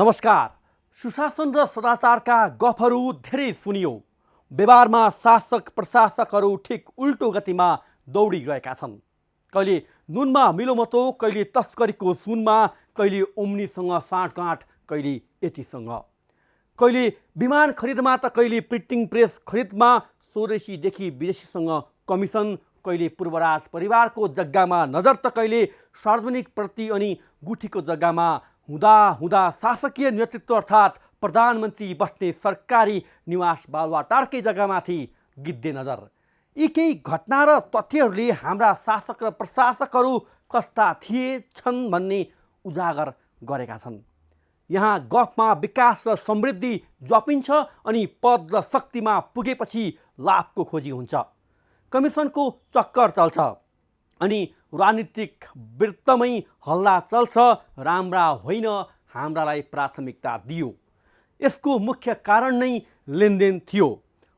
नमस्कार। सुशासन र सदाचारका गफहरू धेरै सुनियो। व्यवहारमा शासक प्रशासकहरू ठिक उल्टो गतिमा दौडिरहेका छन्। कहिले नुनमा मिलोमतो, कहिले तस्करीको सुनमा, कहिले ओम्नीसँग साँठगाँठ, कहिले एटीसँग, कहिले विमान खरिदमा त कहिले प्रिन्टिङ प्रेस खरिदमा, स्वदेशीदेखि विदेशीसँग कमिसन, कहिले पूर्वराज परिवारको जग्गामा नजर त कहिले सार्वजनिक प्रति अनि गुठीको जग्गामा, हुँदा हुँदा शासकीय नेतृत्व अर्थात् प्रधानमन्त्री बस्ने सरकारी निवास बालुवाटारकै जग्गामाथि गिद्धे नजर। यी केही घटना र तथ्यहरूले हाम्रा शासक र प्रशासकहरू कस्ता थिए छन् भन्ने उजागर गरेका छन्। यहाँ गफमा विकास र समृद्धि जपिन्छ अनि पद र शक्तिमा पुगेपछि लाभको खोजी हुन्छ, कमिसनको चक्कर चल्छ अनि राजनीतिक वृत्तमै हल्ला चल्छ। राम्रा होइन, हाम्रालाई प्राथमिकता दियो। यसको मुख्य कारण नै लेनदेन थियो,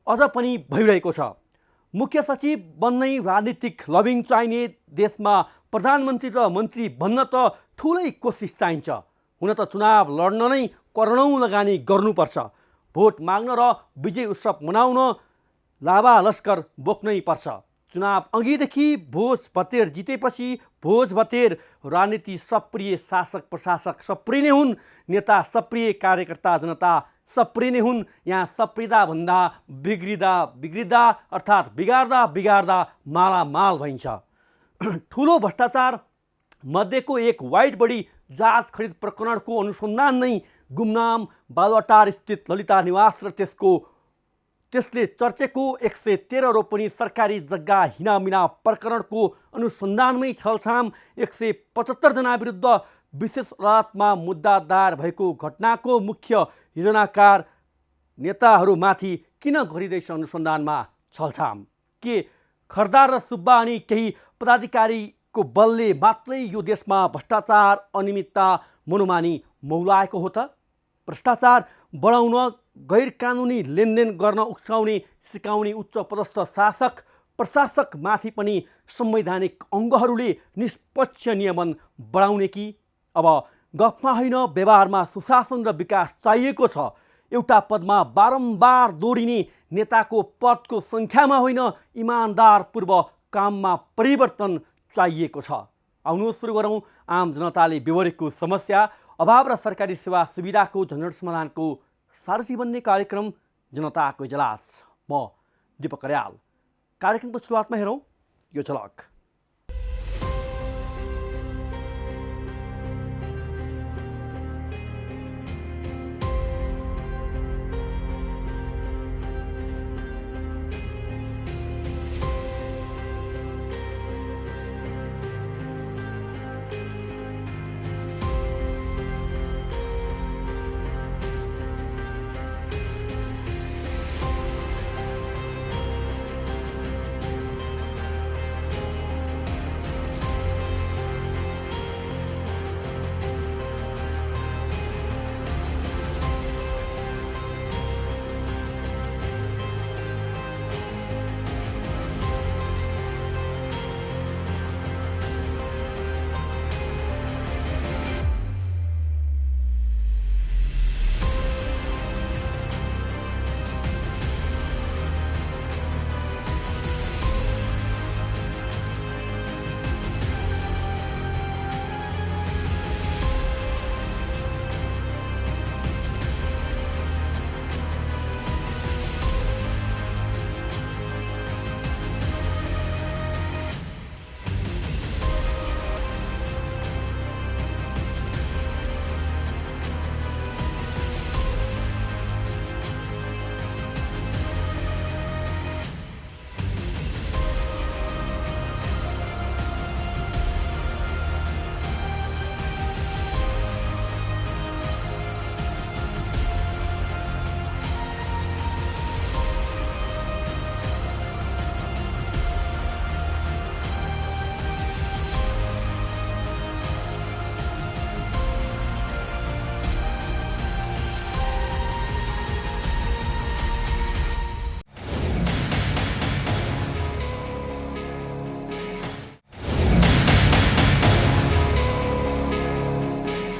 अझ पनि भइरहेको छ। मुख्य सचिव बन्नै राजनीतिक लबिङ चाहिने देशमा प्रधानमन्त्री र मन्त्री बन्न त ठुलै कोसिस चाहिन्छ। हुन त चुनाव लड्न नै करोडौँ लगानी गर्नुपर्छ। भोट माग्न र विजय उत्सव मनाउन लाभा लस्कर बोक्नै पर्छ। चुनाव अघिदेखि भोज भतेर जितेपछि भोज भतेर, राजनीति सप्रिय शासक प्रशासक सप्रिय नै हुन्, नेता सप्रिय, कार्यकर्ता जनता सप्रिय नै हुन्। यहाँ सप्रियता भन्दा बिग्रिँदा अर्थात् बिगार्दा मालामाल भइन्छ। ठुलो भ्रष्टाचार मध्येको एक वाइड बडी जहाज खरिद प्रकरणको अनुसन्धान नै गुमनाम बालुवाटार स्थित ललिता निवास र त्यसले चर्चेको 113 रोपनी सरकारी जग्गा हिनामिना प्रकरणको अनुसन्धानमै छलछाम। 175 जना विरुद्ध विशेष अदालतमा मुद्दा दायर भएको घटनाको मुख्य योजनाकार नेताहरूमाथि किन गरिँदैछ अनुसन्धानमा छलछाम? के खरदार र सुब्बा अनि केही पदाधिकारीको बलले मात्रै यो देशमा भ्रष्टाचार, अनियमितता, मनोमानी मौलाएको हो त? भ्रष्टाचार बढाउन, गैर कानुनी लेनदेन गर्न उक्साउने सिकाउने उच्च पदस्थ शासक प्रशासकमाथि पनि संवैधानिक अङ्गहरूले निष्पक्ष नियमन बढाउने कि? अब गफमा होइन, व्यवहारमा सुशासन र विकास चाहिएको छ। एउटा पदमा बारम्बार दौडिने नेताको पदको सङ्ख्यामा होइन, इमान्दारपूर्व काममा परिवर्तन चाहिएको छ। आउनुहोस् सुरु गरौँ आम जनताले बेहोरेको समस्या, अभाव र सरकारी सेवा सुविधाको झन्झट समाधानको सारथी बन्ने कार्यक्रम जनताको इजलास। म दीपक अर्याल। कार्यक्रमको सुरुवातमा हेरौँ यो झलक।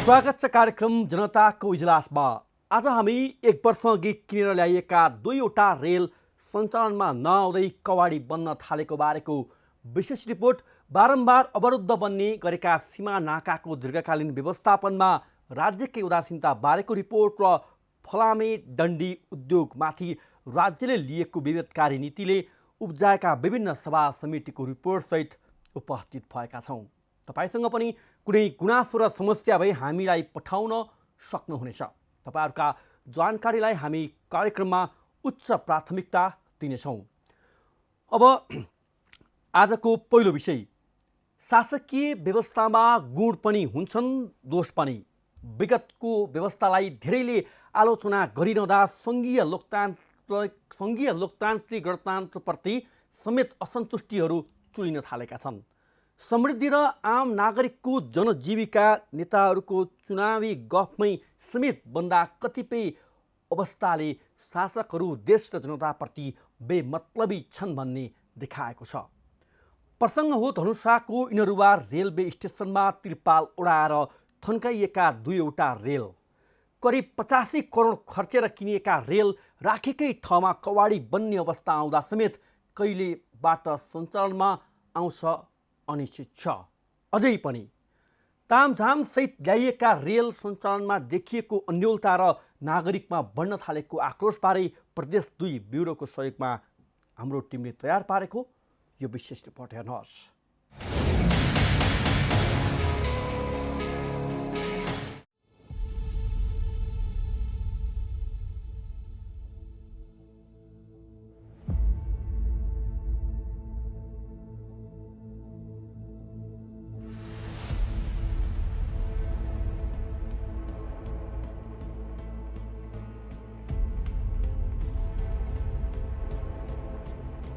स्वागत छ कार्यक्रम जनताको इजलासमा। आज हामी 1 वर्षअघि किनेर ल्याइएका 2वटा रेल सञ्चालनमा नआउँदै कवाडी बन्न थालेको बारेको विशेष रिपोर्ट, बारम्बार अवरुद्ध बन्ने गरेका सीमा नाकाको दीर्घकालीन व्यवस्थापनमा राज्यकै उदासीनता बारेको रिपोर्ट र फलामे डन्डी उद्योगमाथि राज्यले लिएको विवेदकारी नीतिले उब्जाएका विभिन्न सभा समितिको रिपोर्टसहित उपस्थित भएका छौँ। तपाईसँग पनि कुनै गुनासो र समस्या भए हामीलाई पठाउन सक्नुहुनेछ। तपाईहरुका जानकारीलाई हामी कार्यक्रममा उच्च प्राथमिकता दिनेछौँ। अब आजको पहिलो विषय, शासकीय व्यवस्थामा गुण पनि हुन्छन्, दोष पनि। विगतको व्यवस्थालाई धेरैले आलोचना गरिरहँदा सङ्घीय लोकतान्त्रिक गणतन्त्रप्रति समेत असन्तुष्टिहरू चुलिन थालेका छन्। समृद्धि र आम नागरिकको जनजीविका नेताहरूको चुनावी गफमै समेत बन्दा कतिपय अवस्थाले शासकहरू देश र जनताप्रति बेमतलबी छन् भन्ने देखाएको छ। प्रसङ्ग हो धनुषाको इनरुवा रेलवे स्टेसनमा त्रिपाल उडाएर थन्काइएका 2वटा रेल। करिब 85 करोड खर्चेर किनिएका रेल राखेकै ठाउँमा कवाडी बन्ने अवस्था आउँदा समेत कहिलेबाट सञ्चालनमा आउँछ अनिश्चित छ। अझै पनि तामझामसहित ल्याइएका रेल सञ्चालनमा देखिएको अन्योलता र नागरिकमा बढ्न थालेको आक्रोशबारे प्रदेश 2 ब्युरोको सहयोगमा हाम्रो टिमले तयार पारेको यो विशेष रिपोर्ट हेर्नुहोस्।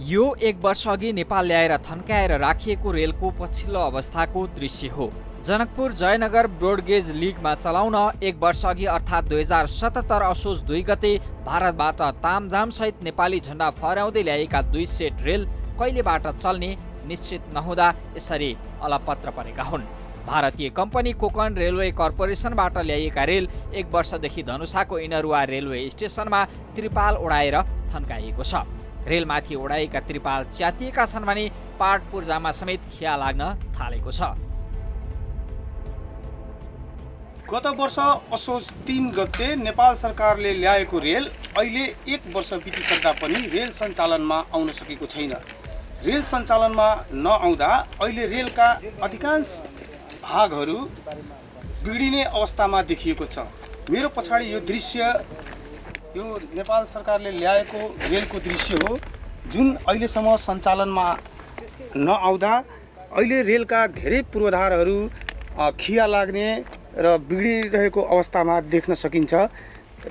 यो 1 वर्षअघि नेपाल ल्याएर थन्काएर राखिएको रेलको पछिल्लो अवस्थाको दृश्य हो। जनकपुर जयनगर ब्रोडगेज लिगमा चलाउन 1 वर्षअघि अर्थात् 2077 असोज 2 गते भारतबाट तामझामसहित नेपाली झण्डा फहराउँदै ल्याएका 2 सेट रेल कहिलेबाट चल्ने निश्चित नहुँदा यसरी अलपत्र परेका हुन्। भारतीय कम्पनी कोकण रेलवे कर्पोरेसनबाट ल्याइएका रेल 1 वर्षदेखि धनुषाको इनरुवा रेलवे स्टेसनमा त्रिपाल उडाएर थन्काइएको छ। रेलमाथि उडाएका त्रिपाल च्यातिएका छन् भने पाट पूर्जामा समेत खिया लाग्न थालेको छ। गत वर्ष असोज 3 गते नेपाल सरकारले ल्याएको रेल अहिले 1 वर्ष बितिसक्दा पनि रेल सञ्चालनमा आउन सकेको छैन। रेल सञ्चालनमा नआउँदा अहिले रेलका अधिकांश भागहरू बिग्रिने अवस्थामा देखिएको छ। मेरो पछाडि यो दृश्य यो नेपाल सरकारले ल्याएको रेलको दृश्य हो, जुन अहिलेसम्म सञ्चालनमा नआउँदा अहिले रेलका धेरै पूर्वाधारहरू खिया लाग्ने र बिग्रिरहेको अवस्थामा देख्न सकिन्छ।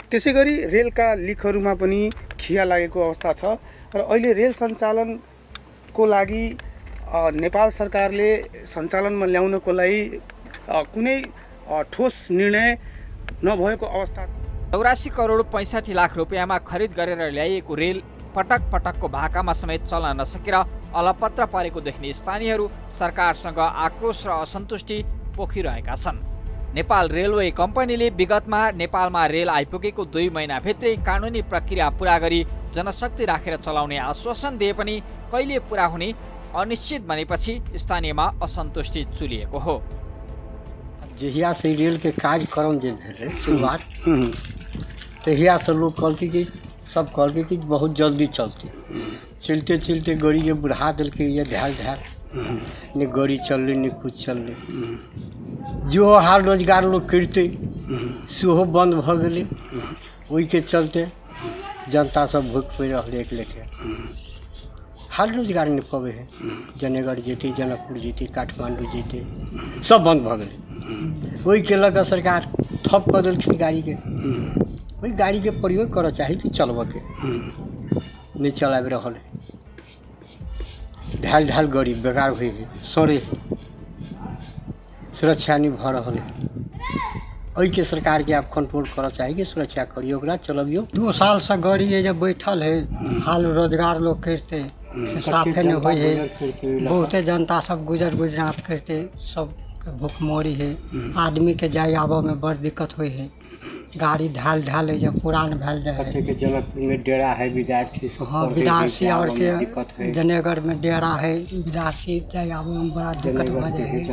त्यसैगरी रेलका लिकहरूमा पनि खिया लागेको अवस्था छ र अहिले रेल सञ्चालनको लागि नेपाल सरकारले सञ्चालनमा ल्याउनको लागि कुनै ठोस निर्णय नभएको अवस्था छ। 84 करोड 65 लाख रुपियाँमा खरिद गरेर ल्याइएको रेल पटक पटकको भाकामा समेत चल्न नसकेर अलपत्र परेको देख्ने स्थानीयहरू सरकारसँग आक्रोश र असन्तुष्टि पोखिरहेका छन्। नेपाल रेलवे कम्पनीले विगतमा नेपालमा रेल आइपुगेको 2 महिनाभित्रै कानुनी प्रक्रिया पूरा गरी जनशक्ति राखेर चलाउने आश्वासन दिए पनि कहिले पूरा हुने अनिश्चित बनेपछि स्थानीयमा असन्तुष्टि चुलिएको हो। जहिया से रेल के कार्यक्रम जे भेलै शुरुआत तहिया से लोग कहलकै कि सब कहलकै कि बहुत जल्दी चलते चलते चलते गाड़ी के बढ़ा दिल्कै ये ढाल ने गाड़ी चललै ने कुछ चललै। जो हाल रोजगार लोग करते सेहो बंद भ गेलै। ओहि के चलते जनता सब भूख पड़ि रहलै एक लेखे। हाल रोजगार नहीं पबै है। जयनगर जेते, जनकपुर जेते, काठमांडू जेते सब बंद भ गेलै। वही के लगा सरकार ठप कर दिलखिन गाड़ी के। वही गाड़ी के प्रयोग कर चाही कि चलब के नहीं चलाबे रहल है। ढाल ढाल गाड़ी बेकार हुई है, सड़े सुरक्षा नहीं भ रहल है। वही के सरकार के आप कंट्रोल कर चाही कि सुरक्षा करियो, ओकरा चलबियो। 2 साल से गाड़ी ये जब बैठल है, हाल रोजगार लोग करते साफे नहीं हुई है। बहुते जनता सब गुजरात करते सब भुखमरी है, आदमी के जाए आबे में बड़ दिक्कत हुई है, गाड़ी ढाल ढाल जब पुरान भैल जाए के जनकपुर में डेरा है विद्यार्थी सब हाँ विद्यार्थी और के जनेगढ़ में डेरा है, विद्यार्थी जाए आबे में बड़ा दिक्कत हो जाए है,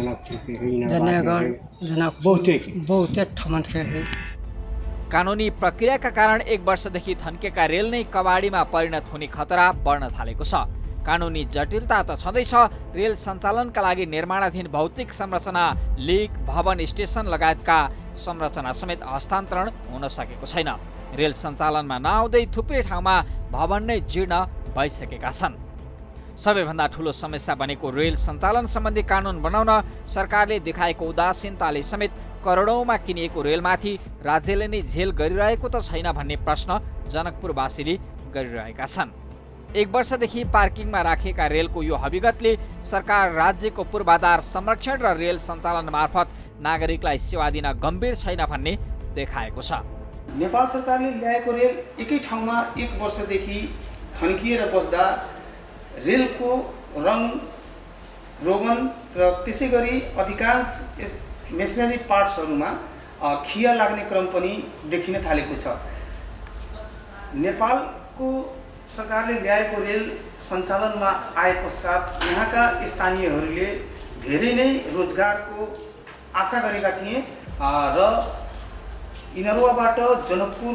जनेगढ़ जनक बहुते ठमन से है। कानुनी प्रक्रियाका कारण 1 वर्षदेखि थन्केका रेल नै कबाडीमा परिणत हुने खतरा बढ्न थालेको छ। कानुनी जटिलता त छँदैछ, रेल सञ्चालनका लागि निर्माणाधीन भौतिक संरचना, लिक, भवन, स्टेसन लगायतका संरचना समेत हस्तान्तरण हुन सकेको छैन। रेल सञ्चालनमा नआउँदै थुप्रै ठाउँमा भवन नै जीर्ण भइसकेका छन्। सबैभन्दा ठूलो समस्या बनेको रेल सञ्चालन सम्बन्धी कानुन बनाउन सरकारले देखाएको उदासीनताले समेत करोडौँमा किनिएको रेलमाथि राज्यले नै झेल गरिरहेको त छैन भन्ने प्रश्न जनकपुरवासीले गरिरहेका छन्। 1 वर्षदेखि पार्किङमा राखिएका रेलको यो हविगतले सरकार राज्यको पूर्वाधार संरक्षण र रेल सञ्चालन मार्फत नागरिकलाई सेवा दिन गम्भीर छैन भन्ने देखाएको छ। नेपाल सरकारले ल्याएको रेल एकै ठाउँमा 1 वर्षदेखि थन्किएर बस्दा रेलको रङ रोगन र त्यसै गरी अधिकांश मेसिनरी पार्ट्सहरूमा खिया लाग्ने क्रम पनि देखिन थालेको छ। नेपालको सरकारले ल्याएको रेल सञ्चालनमा आए पश्चात यहाँका स्थानीयहरूले धेरै नै रोजगारको आशा गरेका थिए र इनरुवाबाट जनकपुर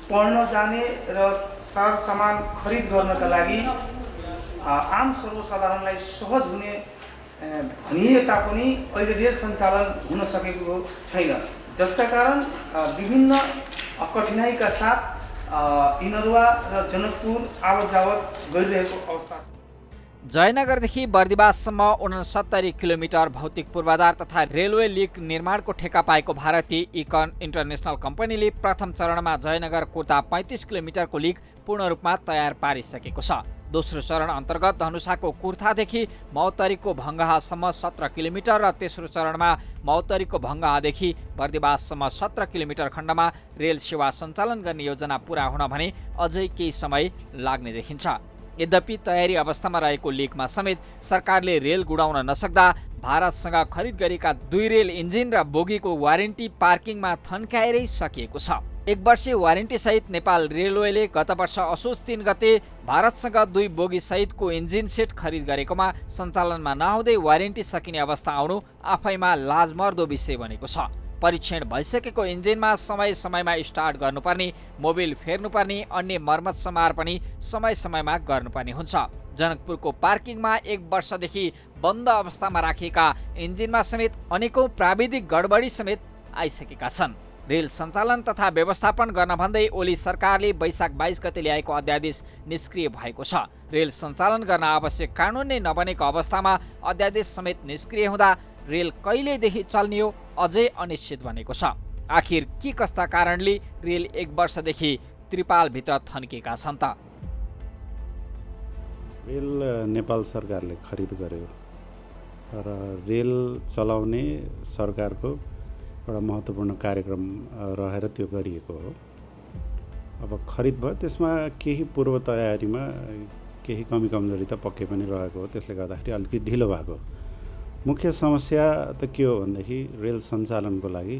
पढ्न जाने र सरसामान खरिद गर्नका लागि आम सर्वसाधारणलाई सहज हुने भनिए तापनि अहिले रेल सञ्चालन हुन सकेको छैन, जसका कारण विभिन्न कठिनाइका साथ इनरुवा र जनकपुर आवत जावत गरिरहेको अवस्था। जयनगरदेखि बर्दिवाससम्म 69 किलोमिटर भौतिक पूर्वाधार तथा रेलवे लिक निर्माणको ठेक्का पाएको भारतीय इकन इन्टरनेसनल कम्पनीले प्रथम चरणमा जयनगर कुर्ता 35 किलोमिटरको लिक पूर्ण रूपमा तयार पारिसकेको छ। दोस्रो चरण अन्तर्गत धनुषाको कुर्थादेखि मौतरीको भङ्गहासम्म 17 किलोमिटर र तेस्रो चरणमा मौतरीको भङ्गहादेखि बर्दिवाससम्म 17 किलोमिटर खण्डमा रेल सेवा सञ्चालन गर्ने योजना पूरा हुन भने अझै केही समय लाग्ने देखिन्छ। यद्यपि तयारी अवस्थामा रहेको लिकमा समेत सरकारले रेल गुडाउन नसक्दा भारतसँग खरिद गरेका 2 रेल इन्जिन र बोगीको वारेन्टी पार्किङमा थन्काएरै सकिएको छ। 1 वर्षीय वारेन्टी सहित नेपाल रेलवेले गत वर्ष असोज 3 गते भारतसँग 2 बोगी सहितको इन्जिन सेट खरिद गरेकोमा सञ्चालनमा नआउँदै वारेन्टी सकिने अवस्था आउनु आफैमा लाजमर्दो विषय बनेको छ। परीक्षण भइसकेको इन्जिनमा समय समयमा स्टार्ट गर्नुपर्ने, मोबिल फेर्नुपर्ने, अन्य मर्मत समार पनि समय समयमा गर्नुपर्ने हुन्छ। जनकपुरको पार्किङमा 1 वर्षदेखि बन्द अवस्थामा राखिएका इन्जिनमा समेत अनेकौं प्राविधिक गडबडी समेत आइसकेका छन्। रेल सञ्चालन तथा व्यवस्थापन गर्न भन्दै ओली सरकारले वैशाख 22 गते ल्याएको अध्यादेश निष्क्रिय भएको छ। रेल सञ्चालन गर्न आवश्यक कानुन नै नबनेको अवस्थामा अध्यादेश समेत निष्क्रिय हुँदा रेल कहिलेदेखि चल्ने हो अझै अनिश्चित बनेको छ। आखिर के कस्ता कारणले रेल 1 वर्षदेखि त्रिपालभित्र थन्किएका छन् त? रेल नेपाल सरकारले खरिद गर्यो र रेल चलाउने सरकारको एउटा महत्त्वपूर्ण कार्यक्रम रहेर त्यो गरिएको हो। अब खरिद भयो, त्यसमा केही पूर्व तयारीमा केही कमी कमजोरी त पक्कै पनि रहेको हो, त्यसले गर्दाखेरि अलिकति ढिलो भएको। मुख्य समस्या त के हो भनेदेखि रेल सञ्चालनको लागि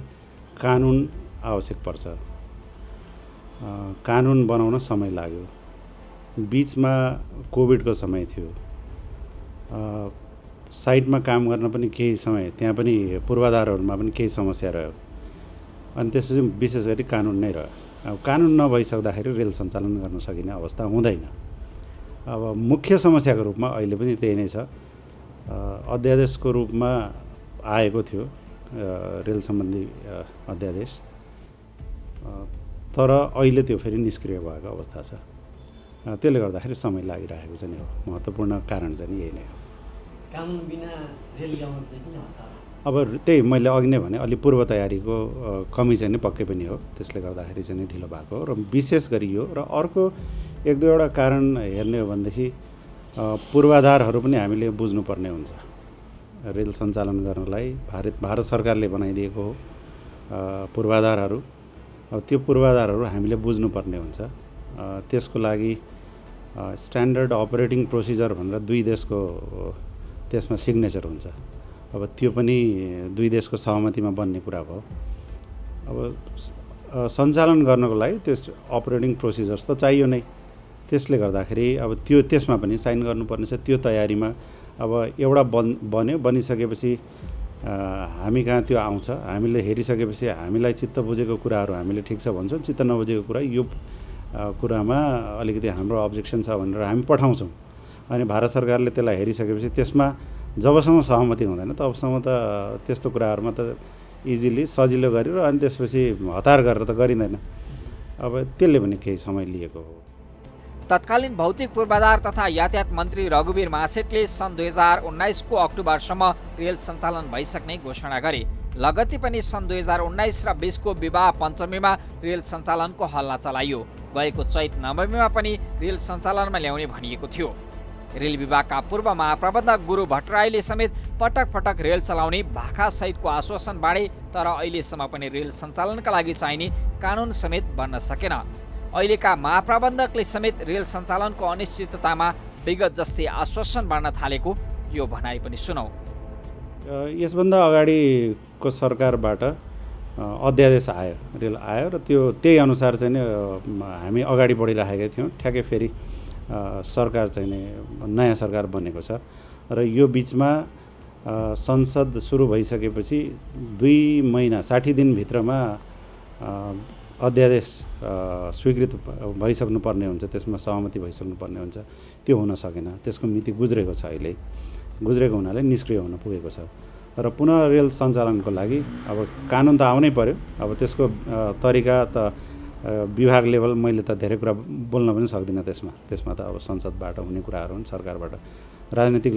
कानुन आवश्यक पर्छ। कानुन बनाउन समय लाग्यो, बीचमा कोभिडको समय थियो, साइडमा काम गर्न पनि केही समय, त्यहाँ पनि पूर्वाधारहरूमा पनि केही समस्या रह्यो, अनि त्यसपछि विशेष गरी कानुन नै रह्यो। अब कानुन नभइसक्दाखेरि रेल सञ्चालन गर्न सकिने अवस्था हुँदैन। अब मुख्य समस्याको रूपमा अहिले पनि त्यही नै छ। अध्यादेशको रूपमा आएको थियो रेल सम्बन्धी अध्यादेश, तर अहिले त्यो फेरि निष्क्रिय भएको अवस्था छ। त्यसले गर्दाखेरि समय लागिरहेको चाहिँ हो। महत्त्वपूर्ण कारण चाहिँ यही नै हो। कानुन बिना रेल ल्याउनु चाहिँ किन हुन्छ? अब त्यही मैले अघि नै भने अलि पूर्व तयारीको कमी चाहिँ पक्कै पनि हो, त्यसले गर्दाखेरि चाहिँ ढिलो भएको हो। र विशेष गरी यो र अर्को 1-2वटा कारण हेर्ने हो भनेदेखि पूर्वाधारहरू पनि हामीले बुझ्नुपर्ने हुन्छ। रेल सञ्चालन गर्नलाई भारत सरकारले बनाइदिएको हो पूर्वाधारहरू। अब त्यो पूर्वाधारहरू हामीले बुझ्नुपर्ने हुन्छ। त्यसको लागि स्ट्यान्डर्ड अपरेटिङ प्रोसिजर भनेर 2 देशको त्यसमा सिग्नेचर हुन्छ। अब त्यो पनि दुई देशको सहमतिमा बन्ने कुरा भयो। अब सञ्चालन गर्नको लागि त्यस अपरेटिङ प्रोसिजर्स त चाहियो नै। त्यसले गर्दाखेरि अब त्यसमा पनि साइन गर्नुपर्ने छ। त्यो तयारीमा अब एउटा बन्यो, बनिसकेपछि हामी कहाँ त्यो आउँछ, हामीले हेरिसकेपछि हामीलाई चित्त बुझेको कुराहरू हामीले ठिक छ भन्छौँ, चित्त नबुझेको कुरा यो कुरामा अलिकति हाम्रो अब्जेक्सन छ भनेर हामी पठाउँछौँ। अनि भारत सरकारले त्यसलाई हेरिसकेपछि त्यसमा जबसम्म सहमति हुँदैन तबसम्म त त्यस्तो कुराहरूमा त इजिली सजिलो गरेर अनि त्यसपछि हतार गरेर त गरिँदैन। अब त्यसले पनि केही समय लिएको हो। तत्कालीन भौतिक पूर्वाधार तथा यातायात मन्त्री रघुवीर महासेठले सन् 2019 को अक्टोबरसम्म रेल सञ्चालन भइसक्ने घोषणा गरे। लगत्तै पनि सन् 2019 र 20 को विवाह पञ्चमीमा रेल सञ्चालनको हल्ला चलाइयो। गएको चैत नवमीमा पनि रेल सञ्चालनमा ल्याउने भनिएको थियो। रेल विभागका पूर्व महाप्रबन्धक गुरु भट्टराईले समेत पटक पटक रेल चलाउने भाका सहितको आश्वासन बाँडे, तर अहिलेसम्म पनि रेल सञ्चालनका लागि चाहिने कानुन समेत बन्न सकेन। अहिलेका महाप्रबन्धकले समेत रेल सञ्चालनको अनिश्चिततामा विगत जस्तै आश्वासन बाँड्न थालेको यो भनाइ पनि सुनौ। यसभन्दा अगाडिको सरकारबाट अध्यादेश आयो, रेल आयो र त्यही अनुसार चाहिँ हामी अगाडि बढिरहेका थियौँ। ठ्याक्कै फेरि सरकार चाहिँ नयाँ सरकार बनेको छ र यो बिचमा संसद सुरु भइसकेपछि 2 महिना 60 दिनभित्रमा अध्यादेश स्वीकृत भइसक्नुपर्ने हुन्छ, त्यसमा सहमति भइसक्नुपर्ने हुन्छ। त्यो हुन सकेन, त्यसको मिति गुज्रेको छ। अहिले गुज्रेको हुनाले निष्क्रिय हुन पुगेको छ र पुनः रेल सञ्चालनको लागि अब कानुन त आउनै पर्यो। अब त्यसको तरिका त विभाग लेभल मैले त धेरै कुरा बोल्न पनि सक्दिनँ। त्यसमा त अब संसदबाट हुने कुराहरू हुन्, सरकारबाट राजनीतिक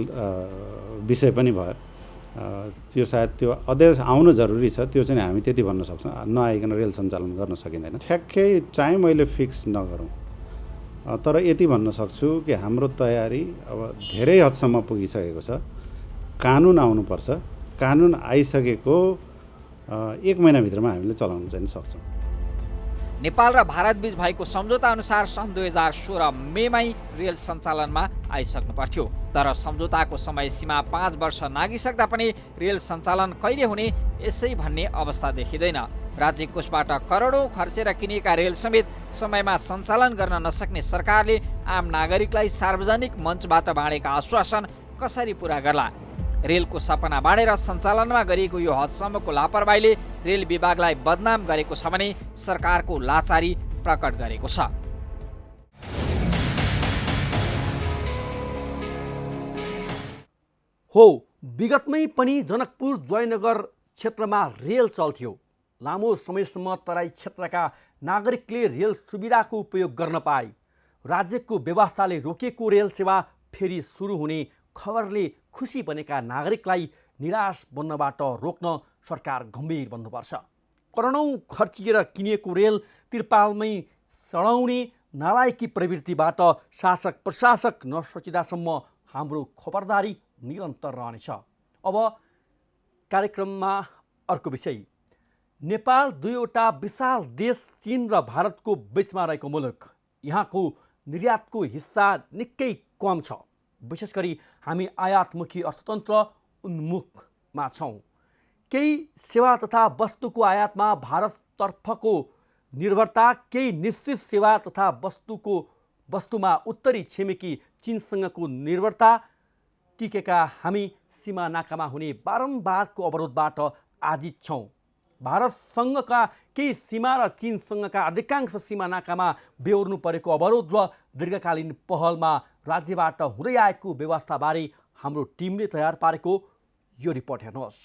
विषय पनि भयो। त्यो सायद त्यो अध्यादेश आउनु जरुरी छ, त्यो चाहिँ हामी त्यति भन्न सक्छौँ। नआइकन रेल सञ्चालन गर्न सकिँदैन। ठ्याक्कै टाइम अहिले फिक्स नगरौँ, तर यति भन्न सक्छु कि हाम्रो तयारी अब धेरै हदसम्म पुगिसकेको छ। कानुन आउनुपर्छ, कानुन आइसकेको 1 महिनाभित्रमा हामीले चलाउन चाहिँ सक्छौँ। नेपाल र भारत बीच भएको सम्झौता अनुसार सन् 2016 मेमै रेल सञ्चालनमा आइसक्नु पर्थ्यो, तर सम्झौताको समय सीमा 5 वर्ष नागिसक्दा पनि रेल सञ्चालन कहिले हुने यसै भन्ने अवस्था देखिँदैन। राज्य कोषबाट करोडौँ खर्चेर किनेका रेल समेत समयमा सञ्चालन गर्न नसक्ने सरकारले आम नागरिकलाई सार्वजनिक मञ्चबाट बाँडेका आश्वासन कसरी पुरा गर्ला? रेलको सपना बाँडेर सञ्चालनमा गरिएको यो हदसम्मको लापरवाहीले रेल विभागलाई बदनाम गरेको छ भने सरकारको लाचारी प्रकट गरेको छ। हो, विगतमै पनि जनकपुर जयनगर क्षेत्रमा रेल चल्थ्यो। लामो समयसम्म तराई क्षेत्रका नागरिकले रेल सुविधाको उपयोग गर्न पाए। राज्यको व्यवस्थाले रोकेको रेल सेवा फेरि सुरु हुने खबरले खुसी बनेका नागरिकलाई निराश बन्नबाट रोक्न सरकार गम्भीर बन्नुपर्छ। करोडौँ खर्चिएर किनिएको रेल तिरपालमै सडाउने नालायकी प्रवृत्तिबाट शासक प्रशासक नसचिँदासम्म हाम्रो खबरदारी निरन्तर रहनेछ। अब कार्यक्रममा अर्को विषय। नेपाल 2वटा विशाल देश चीन र भारतको बीचमा रहेको मुलुक। यहाँको निर्यातको हिस्सा निकै कम छ। विशेष गरी हामी आयातमुखी अर्थतन्त्र उन्मुखमा छौँ। केही सेवा तथा वस्तुको आयातमा भारततर्फको निर्भरता, केही निश्चित सेवा तथा वस्तुमा उत्तरी छिमेकी चीनसँगको निर्भरता टिकेका हामी सीमा नाकामा हुने बारम्बारको अवरोधबाट आजित छौँ। भारतसँगका केही सीमा र चीनसँगका अधिकांश सीमा नाकामा बेहोर्नु परेको अवरोध र दीर्घकालीन पहलमा राज्यबाट हुँदै आएको व्यवस्थाबारे हाम्रो टिमले तयार पारेको यो रिपोर्ट हेर्नुहोस्।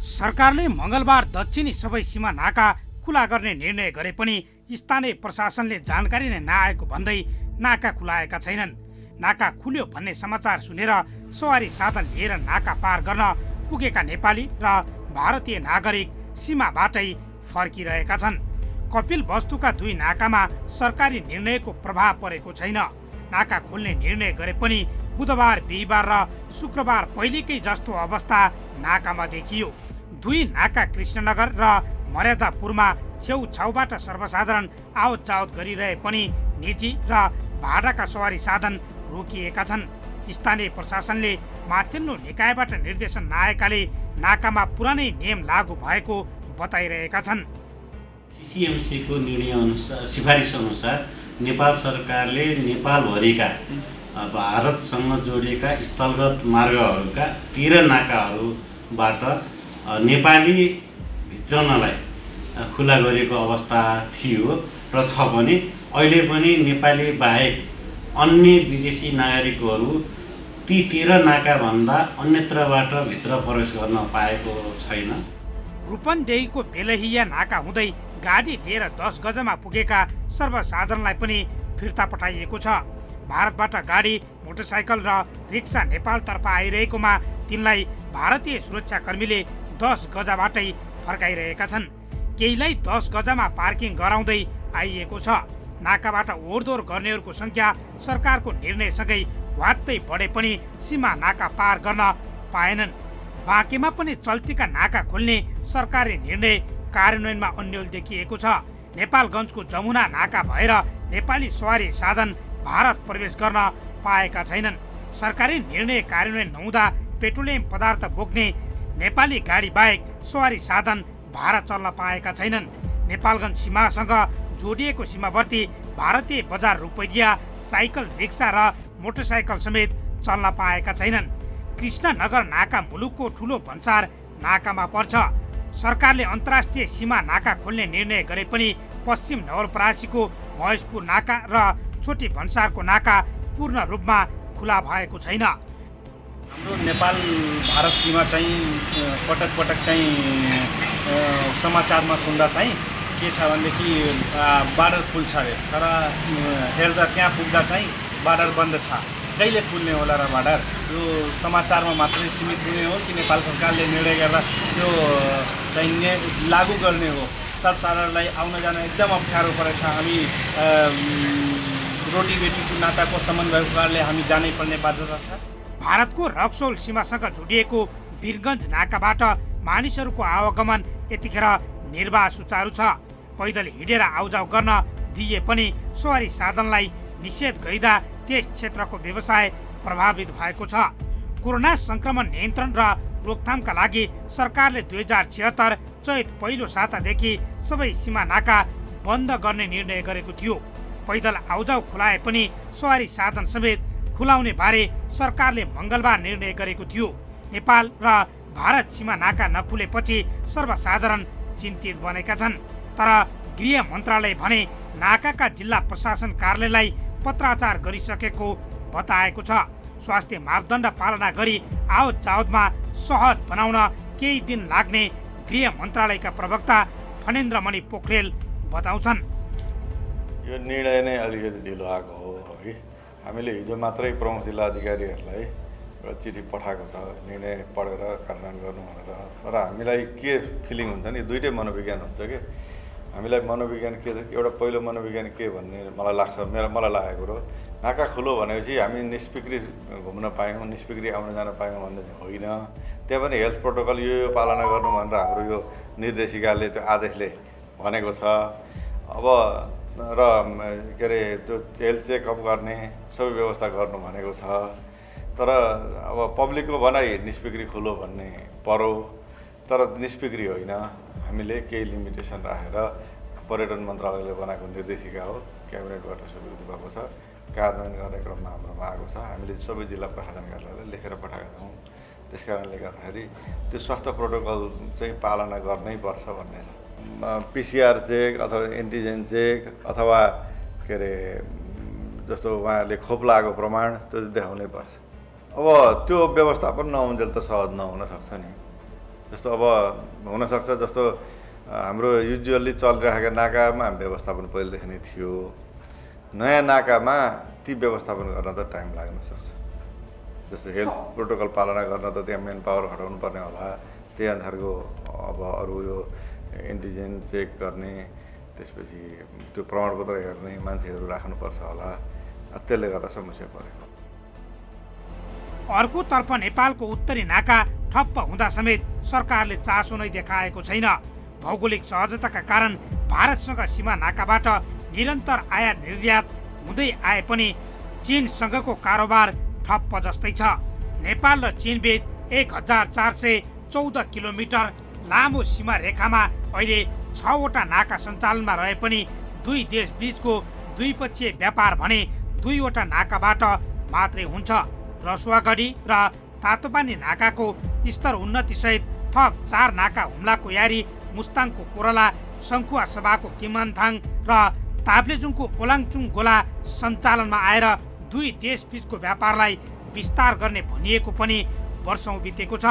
सरकारले मङ्गलबार दक्षिणी सबै सीमा नाका खुला गर्ने निर्णय गरे पनि स्थानीय प्रशासनले जानकारी नै नआएको भन्दै नाका खुलाएका छैनन्। नाका खुल्यो भन्ने समाचार सुनेर सवारी साधन लिएर नाका पार गर्न पुगेका नेपाली र भारतीय नागरिक सीमाबाटै फर्किरहेका छन्। कपिल वस्तुका 2 नाकामा सरकारी निर्णयको प्रभाव परेको छैन। नाका खोल्ने निर्णय गरे पनि बुधबार, बिहिबार र शुक्रबार पहिलेकै जस्तो अवस्था नाकामा देखियो। 2 नाका कृष्णनगर र मर्यादापुरमा छेउछाउबाट सर्वसाधारण आवत जावत गरिरहे पनि निजी र भाडाका सवारी साधन रोकिएका छन्। स्थानीय प्रशासनले माथिल्लो निकायबाट निर्देशन नआएकाले नाकामा पुरानै नियम लागू भएको बताइरहेका छन्। सिसिएमसीको निर्णय अनुसार सिफारिस अनुसार नेपाल सरकारले नेपालभरिका भारतसँग जोडिएका स्थलगत मार्गहरूका 13 नाकाहरूबाट नेपाली भित्रनलाई खुला गरेको अवस्था थियो र छ भने अहिले पनि नेपाली बाहेक अन्य विदेशी नागरिकहरू ती 13 नाकाभन्दा अन्यत्रबाट भित्र प्रवेश गर्न पाएको छैन। रूपन्देहीको बेलहिया नाका हुँदै गाडी लिएर 10 गजमा पुगेका सर्वसाधारणलाई पनि फिर्ता पठाइएको छ। भारतबाट गाडी, मोटरसाइकल र रिक्सा नेपालतर्फ आइरहेकोमा तिनलाई भारतीय सुरक्षाकर्मीले 10 गजाबाटै फर्काइरहेका छन्। केहीलाई 10 गजामा पार्किङ गराउँदै आइएको छ। नाकाबाट ओहोरदोहोर गर्नेहरूको संख्या सरकारको निर्णयसँगै वात्तै बढे पनि सीमा नाका पार गर्न पाएनन्। बाँकीमा पनि चल्तीका नाका खोल्ने सरकारी निर्णय कार्यान्वयनमा अन्यल देखिएको छ। नेपालगञ्जको जमुना नाका भएर नेपाली सवारी साधन भारत प्रवेश गर्न पाएका छैनन्। सरकारी निर्णय कार्यान्वयन नहुँदा पेट्रोलियम पदार्थ बोक्ने नेपाली गाडी बाहेक सवारी साधन भारत चल्न पाएका छैनन्। नेपालगञ्ज सीमासँग जोडिएको सीमावर्ती भारतीय बजार रुपैयाँ, साइकल, रिक्सा र मोटरसाइकल समेत चल्न पाएका छैनन्। कृष्णनगर नाका मुलुकको ठुलो भन्सार नाकामा पर्छ। सरकारले अन्तर्राष्ट्रिय सीमा नाका खोल्ने निर्णय गरे पनि पश्चिम नवलपरासीको महेशपुर नाका र छोटी भन्सारको नाका पूर्ण रूपमा खुला भएको छैन। हाम्रो नेपाल भारत सीमा चाहिँ पटक पटक चाहिँ समाचारमा सुन्दा चाहिँ के छ भनेदेखि बार्डर खुल्छ अरे, तर हेर्दा त्यहाँ पुग्दा चाहिँ बार्डर बन्द छ। कहिले खुल्ने होला र बार्डर? यो समाचारमा मात्रै सीमित हुने हो कि नेपाल सरकारले निर्णय गरेर त्यो चाहिँ लागू गर्ने हो? सर्वसाधारणलाई आउन जान एकदम अप्ठ्यारो परेछ। हामी रोटी बेटीको नाताको सम्बन्ध भएको कारणले हामी जानै पर्ने बाध्यता छ। भारतको रक्सोल सीमासँग जोडिएको वीरगञ्ज नाकाबाट मानिसहरूको आवागमन यतिखेर निर्वाह सुचारू छ। पैदल हिँडेर आउजाउ गर्न दिए पनि सवारी साधनलाई निषेध गरिँदा त्यस क्षेत्रको व्यवसाय प्रभावित भएको छ। कोरोना संक्रमण नियन्त्रण र रोकथामका लागि सरकारले 2076 चैत पहिलो सातादेखि सबै सीमा नाका बन्द गर्ने निर्णय गरेको थियो। पैदल आउजाउ खुलाए पनि सवारी साधन समेत खुलाउने बारे सरकारले मङ्गलबार निर्णय गरेको थियो। नेपाल र भारत सीमा नाका नखुलेपछि सर्वसाधारण चिन्तित बनेका छन्। तर गृह मन्त्रालय भने नाकाका जिल्ला प्रशासन कार्यालयलाई पत्राचार गरिसकेको बताएको छ। स्वास्थ्य मापदण्ड पालना गरी आवत जावतमा सहज बनाउन केही दिन लाग्ने गृह मन्त्रालयका प्रवक्ता फणेन्द्रमणि पोखरेल बताउँछन्। यो निर्णय नै अलिकति ढिलो आएको हो है। हामीले हिजो मात्रै प्रमुख जिल्ला अधिकारीहरूलाई एउटा चिठी पठाएको छ निर्णय पढेर कार्यान्वयन गर्नु भनेर। तर हामीलाई के फिलिङ हुन्छ नि, दुईटै मनोविज्ञान हुन्छ कि हामीलाई मनोविज्ञान के एउटा पहिलो मनोविज्ञान के भन्ने मलाई लाग्छ, मलाई लागेको कुरो नाका खुलो भनेपछि हामी निष्पिक्री घुम्न पायौँ, निष्पिक्री आउन जान पायौँ भन्ने होइन। त्यहाँ पनि हेल्थ प्रोटोकल यो पालना गर्नु भनेर हाम्रो यो निर्देशिकाले त्यो आदेशले भनेको छ। अब र के अरे त्यो हेल्थ चेकअप गर्ने सबै व्यवस्था गर्नु भनेको छ। तर अब पब्लिकको भनाइ निष्पिक्री खुलो भन्ने पर्यो, तर निष्पिक्री होइन। हामीले केही लिमिटेसन राखेर पर्यटन मन्त्रालयले बनाएको निर्देशिका हो, क्याबिनेटबाट स्वीकृति भएको छ, कार्यान्वयन गर्ने क्रममा हाम्रोमा आएको छ। हामीले सबै जिल्ला प्रशासन कार्यालयलाई लेखेर पठाएका छौँ। त्यस कारणले गर्दाखेरि त्यो स्वास्थ्य प्रोटोकल चाहिँ पालना गर्नै पर्छ भन्ने छ। पिसिआर चेक अथवा एन्टिजेन चेक अथवा के अरे जस्तो उहाँहरूले खोप लागेको प्रमाण त्यो देखाउनै पर्छ। अब त्यो व्यवस्थापन नहुन्जेल त सहज नहुन सक्छ नि। जस्तो अब हुनसक्छ जस्तो हाम्रो युजुअल्ली चलिरहेका नाकामा व्यवस्थापन पहिलेदेखि नै थियो, नयाँ नाकामा ती व्यवस्थापन गर्न त टाइम लाग्न सक्छ। जस्तो हेल्थ प्रोटोकल पालना गर्न त त्यहाँ मेन पावर खटाउनु पर्ने होला, त्यही अनुसारको अब अरू यो एन्टिजेन चेक गर्ने, त्यसपछि त्यो प्रमाणपत्र हेर्ने मान्छेहरू राख्नुपर्छ होला, त्यसले गर्दा समस्या परेको। अर्कोतर्फ नेपालको उत्तरी नाका ठप्प हुँदा समेत सरकारले चासो नै देखाएको छैन। भौगोलिक सहजताका कारण भारतसँग सीमा नाकाबाट निरन्तर आयात निर्यात हुँदै आए पनि चीनसँगको कारोबार ठप्प जस्तै छ। नेपाल र चीनबीच 1414 किलोमिटर लामो सीमा रेखामा अहिले 6 वटा नाका सञ्चालनमा रहे पनि दुई देश बीचको द्विपक्षीय व्यापार भने 2 वटा नाकाबाट मात्रै हुन्छ। रसुवागढी र तातोपानी नाकाको स्तर उन्नतिसहित थप 4 नाका हुम्लाको यारी, मुस्ताङको कोरला, सङ्खुवा सभाको किमन्थाङ र ताप्लेजुङको ओलाङचुङ गोला सञ्चालनमा आएर दुई देश बीचको व्यापारलाई विस्तार गर्ने भनिएको पनि वर्षौं बितेको छ।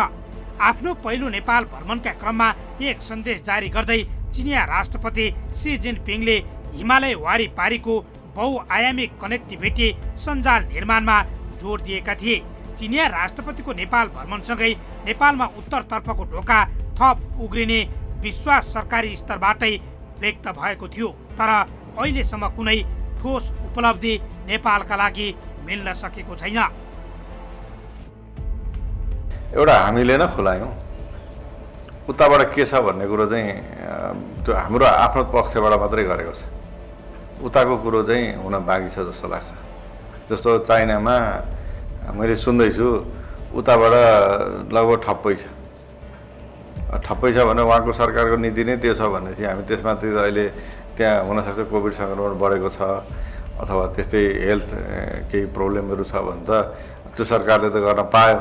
आफ्नो पहिलो नेपाल भ्रमणका क्रममा एक सन्देश जारी गर्दै चिनिया राष्ट्रपति सी जिनपिङले हिमालय वारिपारीको बहुआयामिक कनेक्टिभिटी सञ्जाल निर्माणमा जोड दिएका थिए। चिनिया राष्ट्रपतिको नेपाल भ्रमणसँगै नेपालमा उत्तरतर्फको ढोका थप उग्रिने विश्वास सरकारी स्तरबाटै व्यक्त भएको थियो। तर अहिलेसम्म कुनै ठोस उपलब्धि नेपालका लागि मिल्न सकेको छैन। एउटा हामीले नै खुलायौँ, उताबाट के छ भन्ने कुरो चाहिँ त्यो हाम्रो आफ्नो पक्षबाट मात्रै गरेको छ। उताको कुरो चाहिँ हुन बाँकी छ जस्तो लाग्छ। जस्तो चाइनामा मैले सुन्दैछु उताबाट लगभग ठप्पै छ। ठप्पै छ भने उहाँको सरकारको नीति नै त्यो छ भनेपछि हामी त्यसमाथि अहिले त्यहाँ हुनसक्छ कोभिड सङ्क्रमण बढेको छ अथवा त्यस्तै हेल्थ केही प्रब्लमहरू छ भने त त्यो सरकारले त गर्न पायो।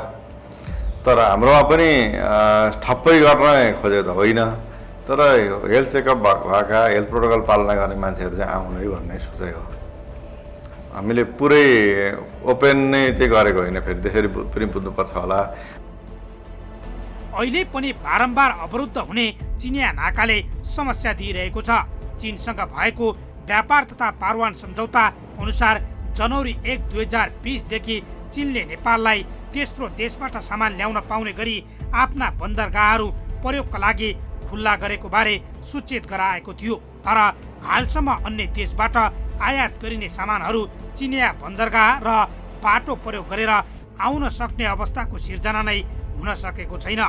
तर हाम्रोमा पनि ठप्पै गर्न खोजेको त होइन, तर हेल्थ चेकअप भएका हेल्थ प्रोटोकल पालना गर्ने मान्छेहरू चाहिँ आउनु है भन्ने सोचाइ हो। हामीले पुरै ओपन नै चाहिँ गरेको होइन, फेरि त्यसरी पनि बुझ्नुपर्छ होला। अहिले पनि बारम्बार अवरुद्ध हुने चिनिया नाकाले समस्या दिइरहेको छ। चीनसँग भएको व्यापार तथा पारवान सम्झौता अनुसार जनवरी 1, 2020 देखि चीनले नेपाललाई तेस्रो देशबाट सामान ल्याउन पाउने गरी आफ्ना बन्दरगाहहरू प्रयोगका लागि खुल्ला गरेको बारे सूचित गराएको थियो। तर हालसम्म अन्य देशबाट आयात गरिने सामानहरू चिनिया बन्दरगाह र बाटो प्रयोग गरेर आउन सक्ने अवस्थाको सिर्जना नै हुन सकेको छैन।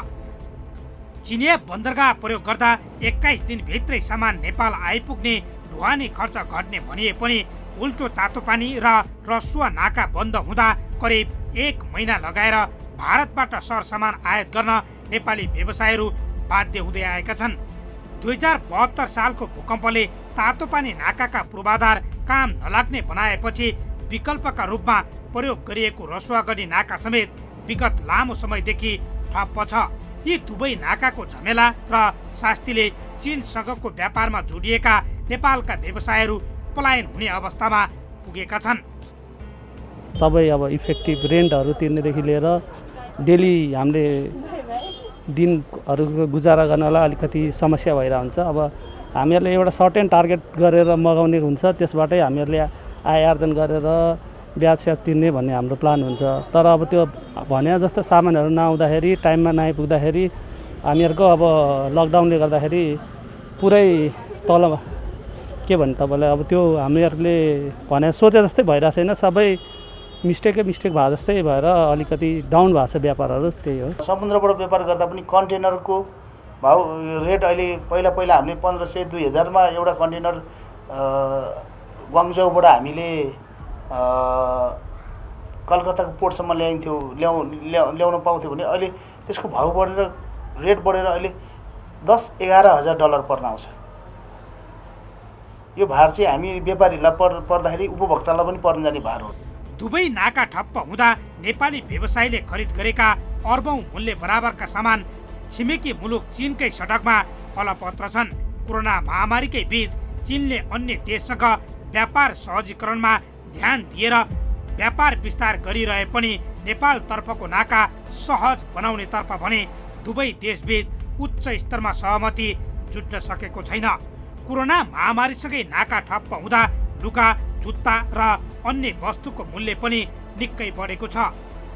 चिनिया बन्दरगाह प्रयोग गर्दा 21 दिनभित्रै सामान नेपाल आइपुग्ने ढुवानी खर्च घट्ने भनिए पनि उल्टो तातोपानी र रसुवा नाका बन्द हुँदा करिब 1 महिना लगाएर भारतबाट सरसामान आयात गर्न नेपाली व्यवसायीहरू बाध्य हुँदै आएका छन्। 2072 सालको भूकम्पले तातोपानी नाकाका पूर्वाधार काम नलाग्ने बनाएपछि विकल्पका रूपमा प्रयोग गरिएको रसुवागढी नाका समेत विगत लामो समयदेखि ठप्प छ। यी दुवै नाकाको झमेला र शास्तिले चीनसँगको व्यापारमा जोडिएका नेपालका व्यवसायीहरू पलायन हुने अवस्थामा पुगेका छन्। सबै अब इफेक्टिभ रेन्टहरू तिर्नेदेखि लिएर डेली हामीले दिनहरूको गुजारा गर्नलाई अलिकति समस्या भइरहेको हुन्छ। अब हामीहरूले एउटा सर्टेन टार्गेट गरेर मगाउने हुन्छ, त्यसबाटै हामीहरूले आय आर्जन गरेर ब्याज स्याज तिर्ने भन्ने हाम्रो प्लान हुन्छ। तर अब त्यो भने जस्तो सामानहरू नआउँदाखेरि, टाइममा नआइपुग्दाखेरि हामीहरूको अब लकडाउनले गर्दाखेरि पुरै तल के भन्नु तपाईँलाई, अब त्यो हामीहरूले भने सोचे जस्तै भइरहेको छैन। सबै मिस्टेक भए जस्तै भएर अलिकति डाउन भएको छ व्यापारहरू। त्यही हो। समुद्रबाट व्यापार गर्दा पनि कन्टेनरको भाउ रेट अहिले पहिला हामीले 1500-2000मा एउटा कन्टेनर गुवाङजौबाट हामीले कलकत्ताको पोर्टसम्म ल्याउन पाउँथ्यो भने अहिले त्यसको भाउ बढेर रेट बढेर अहिले $10-11 हजार पर्न आउँछ। यो भार चाहिँ हामी व्यापारीलाई पर्दाखेरि उपभोक्तालाई पनि पर्न जाने भार हो। दुवै नाका ठप्प हुँदा नेपाली व्यवसायीले खरिद गरेका अर्बौं मूल्य बराबरका सामान छिमेकी मुलुक चीनकै सडकमा अलपत्र छन्। कोरोना महामारीकै बीच चीनले अन्य देशसँग व्यापार सहजीकरणमा ध्यान दिएर व्यापार विस्तार गरिरहे पनि नेपालतर्फको नाका सहज बनाउनेतर्फ भने दुवै देशबीच उच्च स्तरमा सहमति जुट्न सकेको छैन। कोरोना महामारीसँगै नाका ठप्प हुँदा लुगा, जुत्ता र अन्य वस्तुको मूल्य पनि निकै बढेको छ।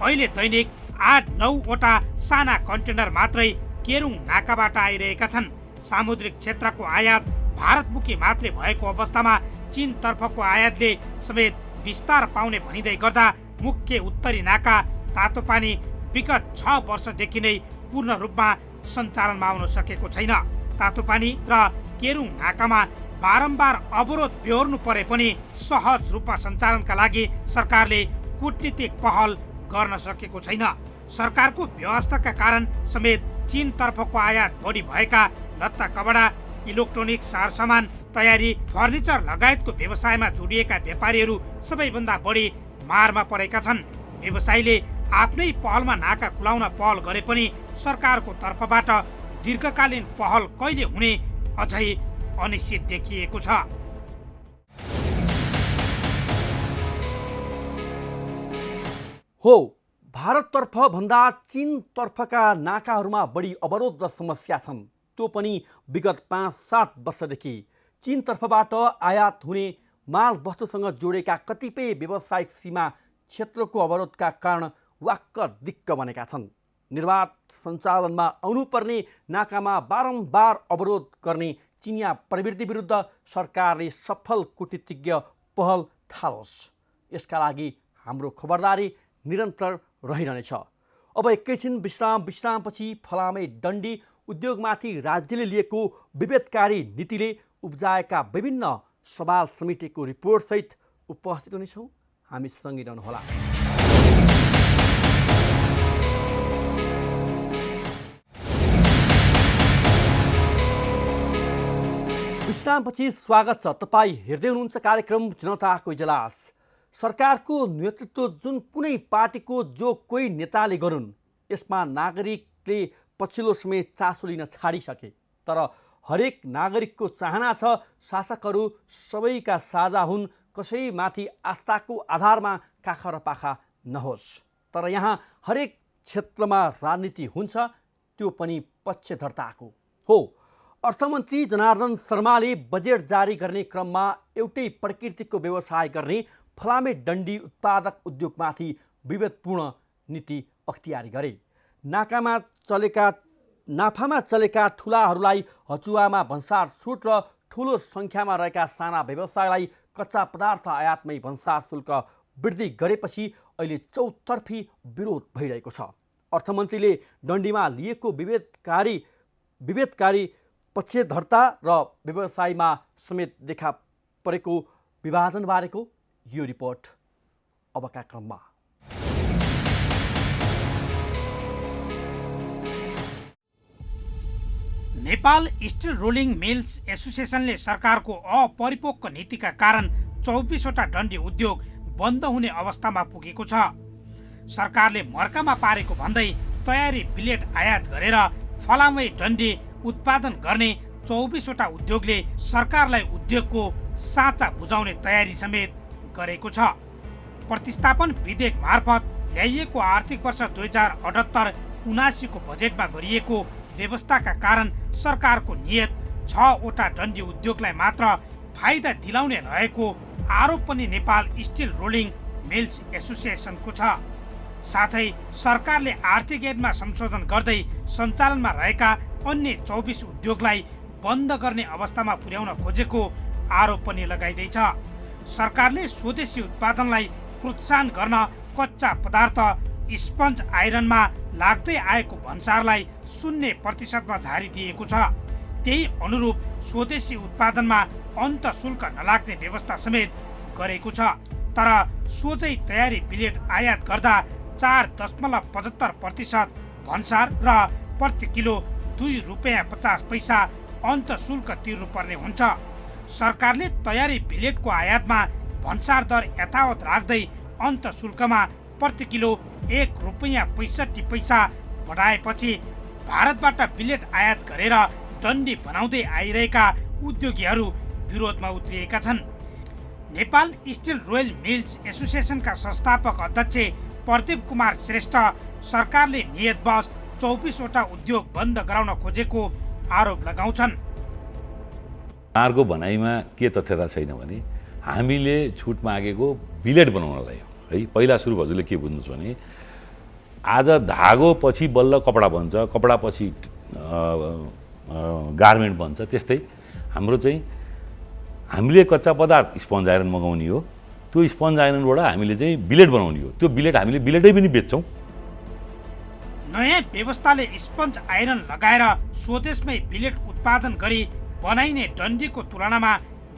अहिले दैनिक 8-9 वटा साना कन्टेनर मात्रै केरुङ नाकाबाट आइरहेका छन्। सामुद्रिक क्षेत्रको आयात भारतमुखी मात्रै भएको अवस्थामा चीनतर्फको आयातले समेत विस्तार पाउने भनिँदै गर्दा मुख्य उत्तरी नाका तातोपानी विगत 6 वर्षदेखि नै पूर्ण रूपमा सञ्चालनमा आउन सकेको छैन। तातोपानी र केरुङ नाकामा बारम्बार अवरोध बेहोर्नु परे पनि सहज रूपमा सञ्चालनका लागि सरकारले कूटनीतिक पहल गर्न सकेको छैन। सरकारको व्यवस्थाका कारण समेत चीनतर्फको आयात बढी भएका लत्ता कपडा, इलेक्ट्रोनिक सरसामान तयारी, फर्निचर लगायतको व्यवसायमा जोडिएका व्यापारीहरू सबैभन्दा बढी मारमा परेका छन्। व्यवसायीले आफ्नै पहलमा नाका खुलाउन पहल गरे पनि सरकारको तर्फबाट दीर्घकालीन पहल कहिले हुने अझै अनिश्चित देखिएको छ। हो, भारततर्फ भन्दा चीनतर्फका नाकाहरूमा बढी अवरोध र समस्या छन्। त्यो पनि विगत 5-7 वर्षदेखि चीनतर्फबाट आयात हुने माल वस्तुसँग जोडेका कतिपय व्यावसायिक सीमा क्षेत्रको अवरोधका कारण वाक्क दिक्क बनेका छन्। निर्वाध सञ्चालनमा आउनुपर्ने नाकामा बारम्बार अवरोध गर्ने चिनिया प्रवृत्ति विरुद्ध सरकारले सफल कूटनीतिज्ञ पहल थालोस्। यसका लागि हाम्रो खबरदारी निरन्तर रहिरहनेछ। अब एकैछिन विश्रामपछि फलामे डन्डी उद्योगमाथि राज्यले लिएको विभेदकारी नीतिले उब्जाएका विभिन्न सवाल समितिको रिपोर्टसहित उपस्थित हुनेछौँ। हामी सँगै रहनुहोला। विश्रामपछि स्वागत छ। तपाईँ हेर्दै हुनुहुन्छ कार्यक्रम जनताको इजलास। सरकारको नेतृत्व जुन कुनै पार्टीको जो कोही नेताले गरून्, यसमा नागरिकले पछिल्लो समय चासो लिन छाडिसके। तर हरेक नागरिकको चाहना छ शासकहरू सबैका साझा हुन्, कसैमाथि आस्थाको आधारमा काखा र पाखा नहोस्। तर यहाँ हरेक क्षेत्रमा राजनीति हुन्छ, त्यो पनि पक्षधरताको हो। अर्थमन्त्री जनार्दन शर्माले बजेट जारी गर्ने क्रममा एउटै प्रकृतिको व्यवसाय गर्ने फलामे डन्डी उत्पादक उद्योगमाथि विभेदपूर्ण नीति अख्तियारी गरे। नाफामा चलेका ठुलाहरूलाई हचुवामा भन्सार छुट र ठुलो सङ्ख्यामा रहेका साना व्यवसायलाई कच्चा पदार्थ आयातमै भन्सार शुल्क वृद्धि गरेपछि अहिले चौतर्फी विरोध भइरहेको छ। अर्थमन्त्रीले डन्डीमा लिएको विभेदकारी पक्षधरता र व्यवसायमा समेत देखा परेको विभाजनबारेको यो रिपोर्ट अबका क्रममा। नेपाल स्टिल रोलिङ मिल्स एसोसिएसनले सरकारको अपरिपक्व नीतिका कारण 24वटा डन्डी उद्योग बन्द हुने अवस्थामा पुगेको छ। सरकारले मर्कामा पारेको भन्दै तयारी बिलेट आयात गरेर फलामै डन्डी उत्पादन गर्ने 24वटा उद्योगले सरकारलाई उद्योगको साँचा बुझाउने तयारी समेत गरेको छ। प्रतिस्थापन विधेयक मार्फत ल्याइएको आर्थिक वर्ष 2078-79 को बजेटमा गरिएको व्यवस्थाका कारण सरकारको नियत 6वटा डन्डी उद्योगलाई मात्र फाइदा दिलाउने रहेको आरोप पनि नेपाल स्टिल रोलिङ मिल्स एसोसिएसनको छ। साथै सरकारले आर्थिक ऐनमा संशोधन गर्दै सञ्चालनमा रहेका अन्य 24 उद्योगलाई बन्द गर्ने अवस्थामा पुर्याउन खोजेको आरोप पनि लगाइँदैछ। सरकारले स्वदेशी उत्पादनलाई प्रोत्साहन गर्न कच्चा पदार्थ स्पन्ज आइरनमा लाग्दै आएको भन्सारलाई 0% झारिदिएको छ। त्यही अनुरूप स्वदेशी उत्पादनमा अन्त शुल्क नलाग्ने व्यवस्था समेत गरेको छ। तर सोझै तयारी बिलेट आयात गर्दा 4.75% भन्सार र प्रति किलो ₹2.50 अन्त शुल्क तिर्नुपर्ने हुन्छ। सरकारले तयारी बिलेटको आयातमा भन्सार दर यथावत राख्दै अन्त शुल्कमा प्रति किलो ₹1.65 बढाएपछि भारतबाट बिलेट आयात गरेर डन्डी बनाउँदै आइरहेका उद्योगीहरू विरोधमा उत्रिएका छन्। नेपाल स्टिल रोयल मिल्स एसोसिएसनका संस्थापक अध्यक्ष प्रदीप कुमार श्रेष्ठ सरकारले नियतवश 24वटा उद्योग बन्द गराउन खोजेको आरोप लगाउँछन्। सरकारको भनाइमा के तथ्यता छैन भने हामीले छुट मागेको बिलेट बनाउनलाई है। पहिला सुरु हजुरले के बुझ्नुहोस् भने आज धागो पछि बल्ल कपडा बन्छ, कपडा पछि गार्मेन्ट बन्छ। त्यस्तै हाम्रो चाहिँ हामीले कच्चा पदार्थ स्पन्ज आइरन मगाउने हो, त्यो स्पन्ज आइरनबाट हामीले चाहिँ बिलेट बनाउने हो। त्यो बिलेट हामीले बिलेटै पनि बेच्छौँ। नयाँ व्यवस्थाले स्पन्ज आइरन लगाएर स्वदेशमै बिलेट उत्पादन गरी बनाइने डन्डीको तुलनामा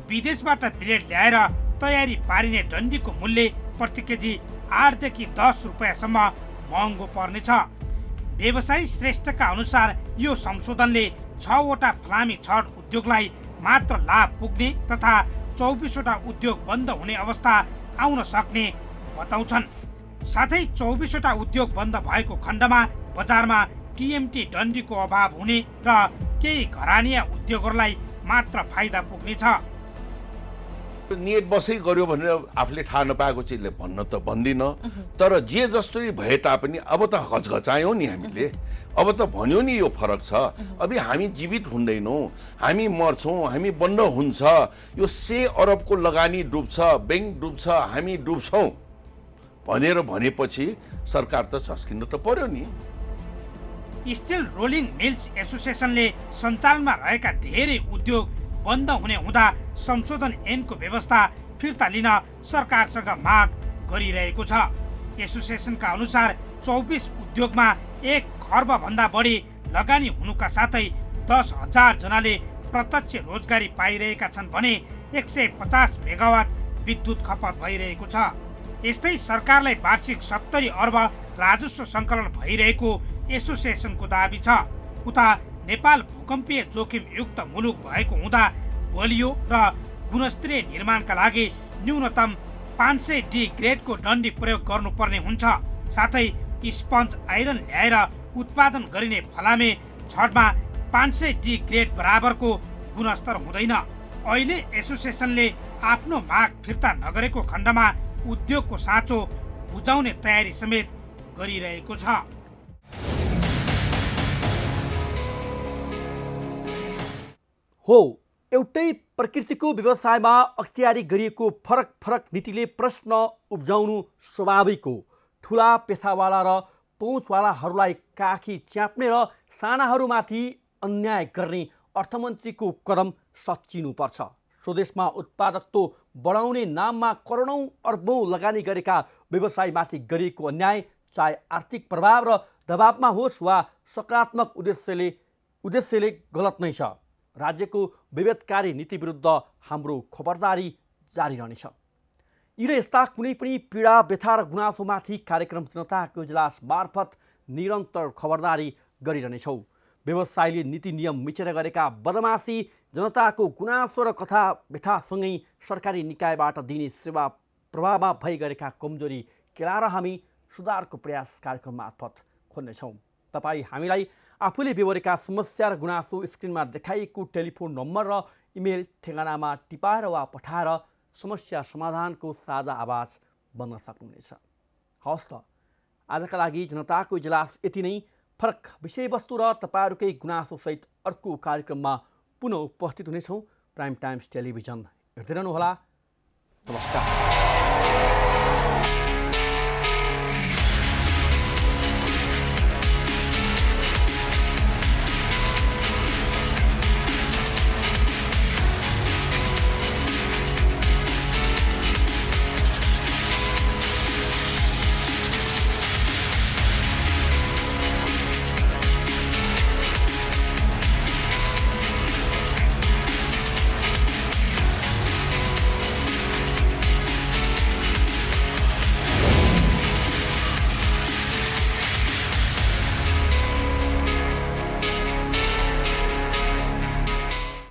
विदेशबाट बिलेट ल्याएर तयारी पारिने डन्डीको मूल्य प्रति केजी 8 देखि 10 रुपियाँसम्म महँगो पर्नेछ। व्यवसायी श्रेष्ठका अनुसार यो संशोधनले 6 वटा फलामी छड उद्योगलाई मात्र लाभ पुग्ने तथा 24 वटा उद्योग बन्द हुने अवस्था आउन सक्ने बताउँछन्। साथै 24 वटा उद्योग बन्द भएको खण्डमा बजारमा टिएमटी डन्डीको अभाव हुने र केही घरानिया उद्योगहरूलाई मात्र फाइदा पुग्नेछ। नियत बसै गर्यो भनेर आफूले थाहा नपाएको चिजले भन्न त भन्दिनँ, तर जे जसरी भए तापनि अब त हचघचायौँ नि हामीले, अब त भन्यो नि यो फरक छ, अब हामी जीवित हुँदैनौँ, हामी मर्छौँ, हामी बन्द हुन्छ, यो 100 अरबको लगानी डुब्छ, ब्याङ्क डुब्छ, हामी डुब्छौँ भनेर भनेपछि सरकार त झस्किन त पर्यो नि। स्टिल रोलिङ मिल्स एसोसिएसनले सञ्चालनमा रहेका धेरै उद्योग बन्द हुने हुँदा संशोधन ऐनको व्यवस्था फिर्ता लिन सरकारसँग माग गरिरहेको छ। एसोसिएसनका अनुसार 24 उद्योगमा 1 खर्ब भन्दा बढी लगानी हुनुका साथै 10,000 जनाले प्रत्यक्ष रोजगारी पाइरहेका छन् भने 150 मेगावाट विद्युत खपत भइरहेको छ। यस्तै सरकारलाई वार्षिक 70 अर्ब राजस्व सङ्कलन भइरहेको एसोसिएसनको दाबी छ। उता नेपाल भूकम्पीय जोखिम युक्त मुलुक भएको हुँदा बलियो र गुणस्तरीय निर्माणका लागि न्यूनतम 500 डी ग्रेडको डन्डी प्रयोग गर्नुपर्ने हुन्छ। साथै स्पन्ज आइरन ल्याएर उत्पादन गरिने फलामे छडमा 500 डी ग्रेड बराबरको गुणस्तर हुँदैन। अहिले एसोसिएसनले आफ्नो माग फिर्ता नगरेको खण्डमा उद्योगको साँचो बुझाउने तयारी समेत गरिरहेको छ। हो, एउटै प्रकृतिको व्यवसायमा अख्तियारी गरिएको फरक फरक नीतिले प्रश्न उब्जाउनु स्वाभाविक हो। ठुला पेसावाला र पहुँचवालाहरूलाई काखी च्याप्ने र सानाहरूमाथि अन्याय गर्ने अर्थमन्त्रीको कदम सच्चिनुपर्छ। स्वदेशमा उत्पादकत्व बढाउने नाममा करोडौँ अर्बौँ लगानी गरेका व्यवसायमाथि गरिएको अन्याय चाहे आर्थिक प्रभाव र दबावमा होस् वा सकारात्मक उद्देश्यले गलत नै छ। राज्यको विभेदकारी नीति विरुद्ध हाम्रो खबरदारी जारी रहनेछ। यी र यस्ता कुनै पनि पीडा व्यथा र गुनासोमाथि कार्यक्रम जनताको इजलास मार्फत निरन्तर खबरदारी गरिरहनेछौँ। व्यवसायले नीति नियम मिचेर गरेका बदमासी, जनताको गुनासो र कथा व्यथासँगै सरकारी निकायबाट दिने सेवा प्रभावमा भइ गरेका कमजोरी केलाएर हामी सुधारको प्रयास कार्यक्रम मार्फत खोज्नेछौँ। तपाईँ हामीलाई आफूले बेहोरेका समस्या र गुनासो स्क्रिनमा देखाइएको टेलिफोन नम्बर र इमेल ठेगानामा टिपाएर वा पठाएर समस्या समाधानको साझा आवाज बन्न सक्नुहुनेछ। हवस् त, आजका लागि जनताको इजलास यति नै। फरक विषयवस्तु र तपाईँहरूकै गुनासोसहित अर्को कार्यक्रममा पुनः उपस्थित हुनेछौँ। प्राइम टाइम्स टेलिभिजन हेर्दै रहनुहोला। नमस्कार।